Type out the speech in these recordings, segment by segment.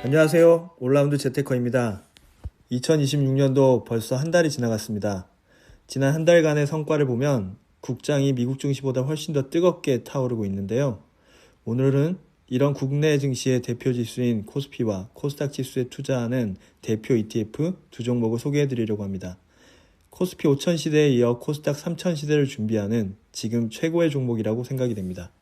안녕하세요. 올라운드 재테커입니다. 2026년도 벌써 한 달이 지나갔습니다. 지난 한 달간의 성과를 보면 국장이 미국 증시보다 훨씬 더 뜨겁게 타오르고 있는데요. 오늘은 이런 국내 증시의 대표 지수인 코스피와 코스닥 지수에 투자하는 대표 ETF 두 종목을 소개해 드리려고 합니다. 코스피 5000 시대에 이어 코스닥 3000 시대를 준비하는 지금 최고의 종목이라고 생각이 됩니다.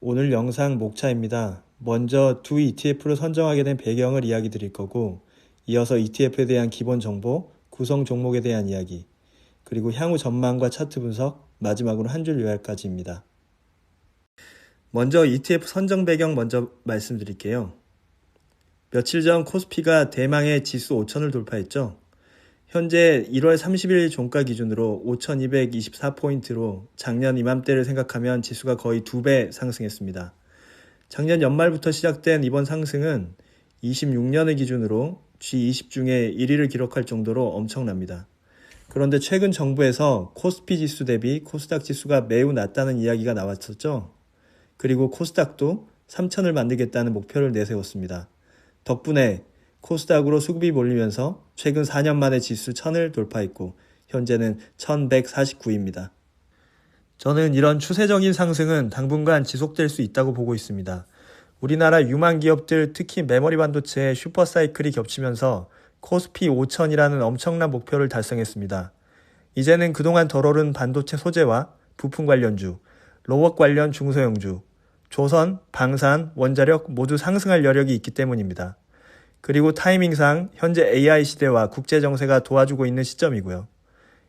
오늘 영상 목차입니다. 먼저 두 ETF를 선정하게 된 배경을 이야기 드릴 거고, 이어서 ETF에 대한 기본 정보, 구성 종목에 대한 이야기, 그리고 향후 전망과 차트 분석, 마지막으로 한 줄 요약까지입니다. 먼저 ETF 선정 배경 먼저 말씀드릴게요. 며칠 전 코스피가 대망의 지수 5000을 돌파했죠. 현재 1월 30일 종가 기준으로 5224포인트로 작년 이맘때를 생각하면 지수가 거의 2배 상승했습니다. 작년 연말부터 시작된 이번 상승은 26년을 기준으로 G20 중에 1위를 기록할 정도로 엄청납니다. 그런데 최근 정부에서 코스피 지수 대비 코스닥 지수가 매우 낮다는 이야기가 나왔었죠. 그리고 코스닥도 3000을 만들겠다는 목표를 내세웠습니다. 덕분에 코스닥으로 수급이 몰리면서 최근 4년 만에 지수 1000을 돌파했고 현재는 1149입니다. 저는 이런 추세적인 상승은 당분간 지속될 수 있다고 보고 있습니다. 우리나라 유망 기업들, 특히 메모리 반도체의 슈퍼사이클이 겹치면서 코스피 5000이라는 엄청난 목표를 달성했습니다. 이제는 그동안 덜 오른 반도체 소재와 부품 관련주, 로봇 관련 중소형주, 조선, 방산, 원자력 모두 상승할 여력이 있기 때문입니다. 그리고 타이밍상 현재 AI 시대와 국제 정세가 도와주고 있는 시점이고요.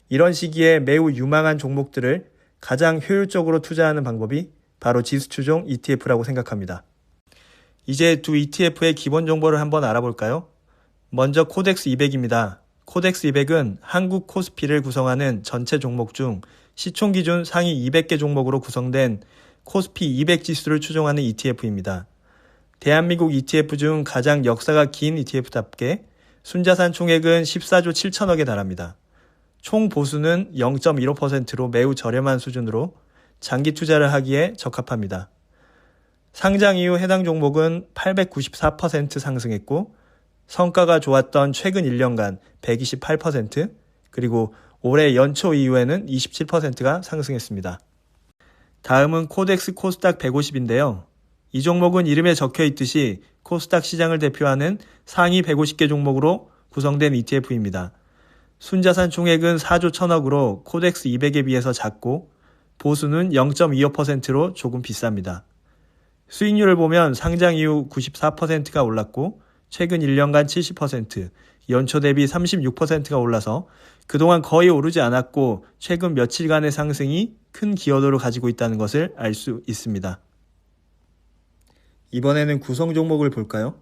이런 시기에 매우 유망한 종목들을 가장 효율적으로 투자하는 방법이 바로 지수 추종 ETF라고 생각합니다. 이제 두 ETF의 기본 정보를 한번 알아볼까요? 먼저 코덱스 200입니다. 코덱스 200은 한국 코스피를 구성하는 전체 종목 중 시총 기준 상위 200개 종목으로 구성된 코스피 200 지수를 추종하는 ETF입니다. 대한민국 ETF 중 가장 역사가 긴 ETF답게 순자산 총액은 14조 7천억에 달합니다. 총 보수는 0.15%로 매우 저렴한 수준으로 장기 투자를 하기에 적합합니다. 상장 이후 해당 종목은 894% 상승했고 성과가 좋았던 최근 1년간 128%, 그리고 올해 연초 이후에는 27%가 상승했습니다. 다음은 코덱스 코스닥 150인데요. 이 종목은 이름에 적혀 있듯이 코스닥 시장을 대표하는 상위 150개 종목으로 구성된 ETF입니다. 순자산 총액은 4조 1000억으로 코덱스 200에 비해서 작고 보수는 0.25%로 조금 비쌉니다. 수익률을 보면 상장 이후 94%가 올랐고 최근 1년간 70%, 연초 대비 36%가 올라서 그동안 거의 오르지 않았고 최근 며칠간의 상승이 큰 기여도를 가지고 있다는 것을 알 수 있습니다. 이번에는 구성 종목을 볼까요?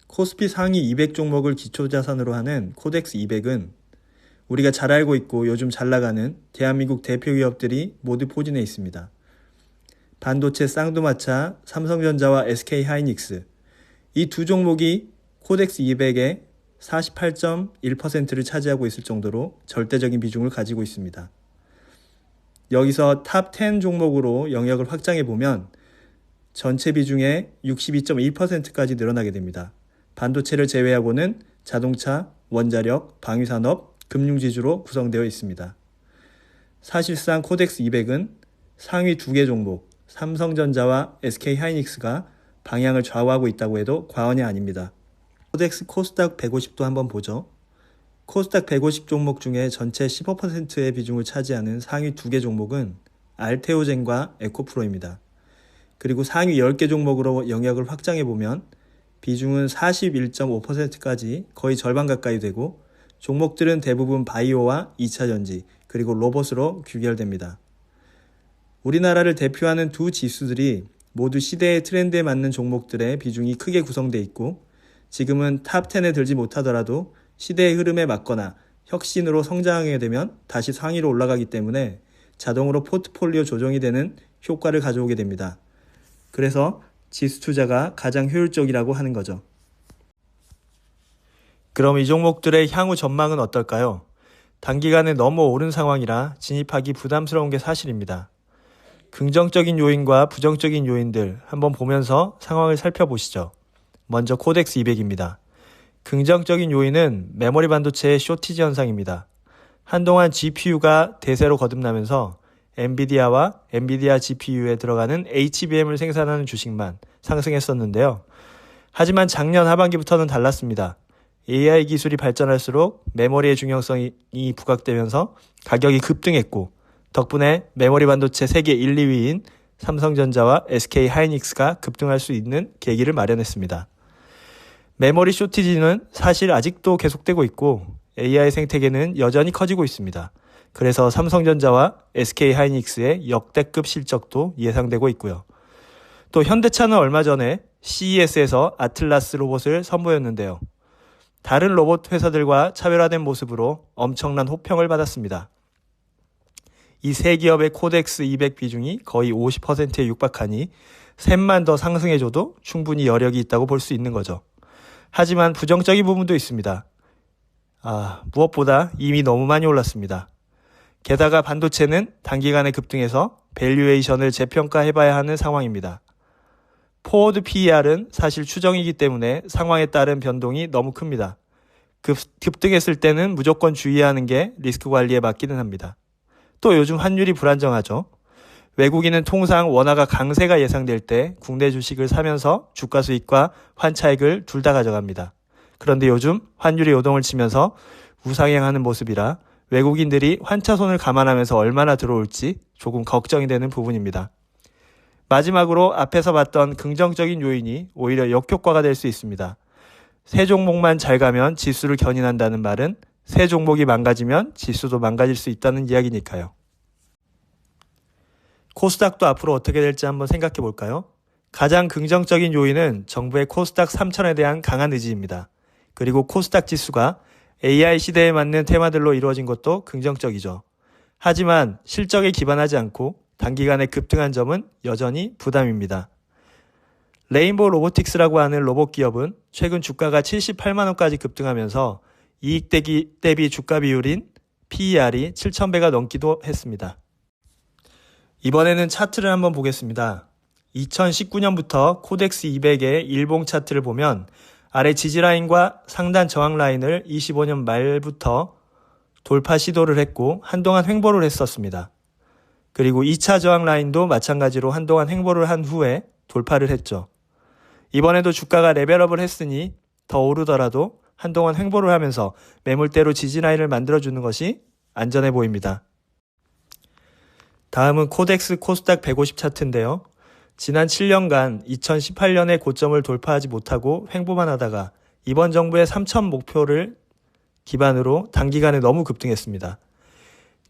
코스피 상위 200 종목을 기초자산으로 하는 코덱스 200은 우리가 잘 알고 있고 요즘 잘 나가는 대한민국 대표 기업들이 모두 포진해 있습니다. 반도체 쌍두마차, 삼성전자와 SK하이닉스, 이 두 종목이 코덱스 200의 48.1%를 차지하고 있을 정도로 절대적인 비중을 가지고 있습니다. 여기서 탑 10 종목으로 영역을 확장해 보면 전체 비중의 62.1%까지 늘어나게 됩니다. 반도체를 제외하고는 자동차, 원자력, 방위산업, 금융지주로 구성되어 있습니다. 사실상 코덱스 200은 상위 2개 종목, 삼성전자와 SK하이닉스가 방향을 좌우하고 있다고 해도 과언이 아닙니다. 코덱스 코스닥 150도 한번 보죠. 코스닥 150 종목 중에 전체 15%의 비중을 차지하는 상위 2개 종목은 알테오젠과 에코프로입니다. 그리고 상위 10개 종목으로 영역을 확장해보면 비중은 41.5%까지 거의 절반 가까이 되고 종목들은 대부분 바이오와 2차전지 그리고 로봇으로 규결됩니다. 우리나라를 대표하는 두 지수들이 모두 시대의 트렌드에 맞는 종목들의 비중이 크게 구성되어 있고 지금은 탑 10에 들지 못하더라도 시대의 흐름에 맞거나 혁신으로 성장하게 되면 다시 상위로 올라가기 때문에 자동으로 포트폴리오 조정이 되는 효과를 가져오게 됩니다. 그래서 지수 투자가 가장 효율적이라고 하는 거죠. 그럼 이 종목들의 향후 전망은 어떨까요? 단기간에 너무 오른 상황이라 진입하기 부담스러운 게 사실입니다. 긍정적인 요인과 부정적인 요인들 한번 보면서 상황을 살펴보시죠. 먼저 코덱스 200입니다. 긍정적인 요인은 메모리 반도체의 쇼티지 현상입니다. 한동안 GPU가 대세로 거듭나면서 엔비디아와 엔비디아 GPU에 들어가는 HBM을 생산하는 주식만 상승했었는데요. 하지만 작년 하반기부터는 달랐습니다. AI 기술이 발전할수록 메모리의 중요성이 부각되면서 가격이 급등했고 덕분에 메모리 반도체 세계 1, 2위인 삼성전자와 SK 하이닉스가 급등할 수 있는 계기를 마련했습니다. 메모리 쇼티지는 사실 아직도 계속되고 있고 AI 생태계는 여전히 커지고 있습니다. 그래서 삼성전자와 SK 하이닉스의 역대급 실적도 예상되고 있고요. 또 현대차는 얼마 전에 CES에서 아틀라스 로봇을 선보였는데요. 다른 로봇 회사들과 차별화된 모습으로 엄청난 호평을 받았습니다. 이 세 기업의 코덱스 200 비중이 거의 50%에 육박하니 셋만 더 상승해줘도 충분히 여력이 있다고 볼 수 있는 거죠. 하지만 부정적인 부분도 있습니다. 무엇보다 이미 너무 많이 올랐습니다. 게다가 반도체는 단기간에 급등해서 밸류에이션을 재평가해봐야 하는 상황입니다. 포워드 PER은 사실 추정이기 때문에 상황에 따른 변동이 너무 큽니다. 급등했을 때는 무조건 주의하는 게 리스크 관리에 맞기는 합니다. 또 요즘 환율이 불안정하죠. 외국인은 통상 원화가 강세가 예상될 때 국내 주식을 사면서 주가 수익과 환차익을 둘 다 가져갑니다. 그런데 요즘 환율이 요동을 치면서 우상향하는 모습이라 외국인들이 환차손을 감안하면서 얼마나 들어올지 조금 걱정이 되는 부분입니다. 마지막으로 앞에서 봤던 긍정적인 요인이 오히려 역효과가 될 수 있습니다. 세 종목만 잘 가면 지수를 견인한다는 말은 세 종목이 망가지면 지수도 망가질 수 있다는 이야기니까요. 코스닥도 앞으로 어떻게 될지 한번 생각해 볼까요? 가장 긍정적인 요인은 정부의 코스닥 3000에 대한 강한 의지입니다. 그리고 코스닥 지수가 AI 시대에 맞는 테마들로 이루어진 것도 긍정적이죠. 하지만 실적에 기반하지 않고 단기간에 급등한 점은 여전히 부담입니다. 레인보우 로보틱스라고 하는 로봇 기업은 최근 주가가 78만 원까지 급등하면서 이익 대비 주가 비율인 PER이 7,000배가 넘기도 했습니다. 이번에는 차트를 한번 보겠습니다. 2019년부터 코덱스 200의 일봉 차트를 보면 아래 지지라인과 상단 저항 라인을 25년 말부터 돌파 시도를 했고 한동안 횡보를 했었습니다. 그리고 2차 저항 라인도 마찬가지로 한동안 횡보를 한 후에 돌파를 했죠. 이번에도 주가가 레벨업을 했으니 더 오르더라도 한동안 횡보를 하면서 매물대로 지지라인을 만들어주는 것이 안전해 보입니다. 다음은 코덱스 코스닥 150 차트인데요. 지난 7년간 2018년에 고점을 돌파하지 못하고 횡보만 하다가 이번 정부의 3,000 목표를 기반으로 단기간에 너무 급등했습니다.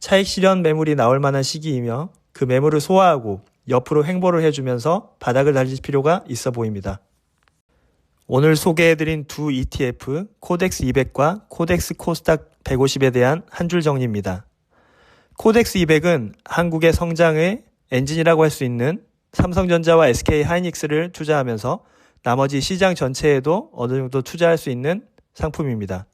차익 실현 매물이 나올 만한 시기이며 그 매물을 소화하고 옆으로 횡보를 해주면서 바닥을 달릴 필요가 있어 보입니다. 오늘 소개해드린 두 ETF 코덱스 200과 코덱스 코스닥 150에 대한 한 줄 정리입니다. 코덱스 200은 한국의 성장의 엔진이라고 할 수 있는 삼성전자와 SK 하이닉스를 투자하면서 나머지 시장 전체에도 어느 정도 투자할 수 있는 상품입니다.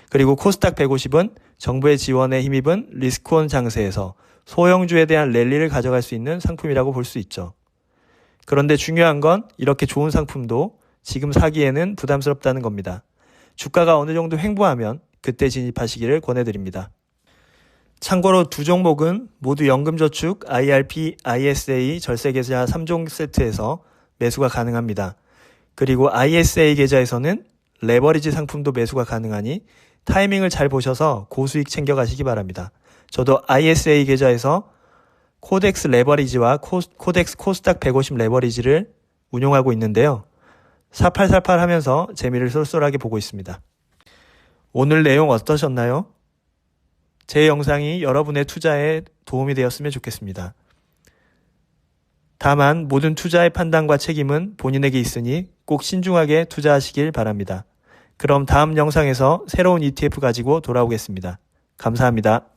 그리고 코스닥 150은 정부의 지원에 힘입은 리스크온 장세에서 소형주에 대한 랠리를 가져갈 수 있는 상품이라고 볼 수 있죠. 그런데 중요한 건 이렇게 좋은 상품도 지금 사기에는 부담스럽다는 겁니다. 주가가 어느 정도 횡보하면 그때 진입하시기를 권해드립니다. 참고로 두 종목은 모두 연금저축 IRP, ISA 절세계좌 3종 세트에서 매수가 가능합니다. 그리고 ISA 계좌에서는 레버리지 상품도 매수가 가능하니 타이밍을 잘 보셔서 고수익 챙겨가시기 바랍니다. 저도 ISA 계좌에서 코덱스 레버리지와 코덱스 코스닥 150 레버리지를 운용하고 있는데요. 사팔사팔 하면서 재미를 쏠쏠하게 보고 있습니다. 오늘 내용 어떠셨나요? 제 영상이 여러분의 투자에 도움이 되었으면 좋겠습니다. 다만 모든 투자의 판단과 책임은 본인에게 있으니 꼭 신중하게 투자하시길 바랍니다. 그럼 다음 영상에서 새로운 ETF 가지고 돌아오겠습니다. 감사합니다.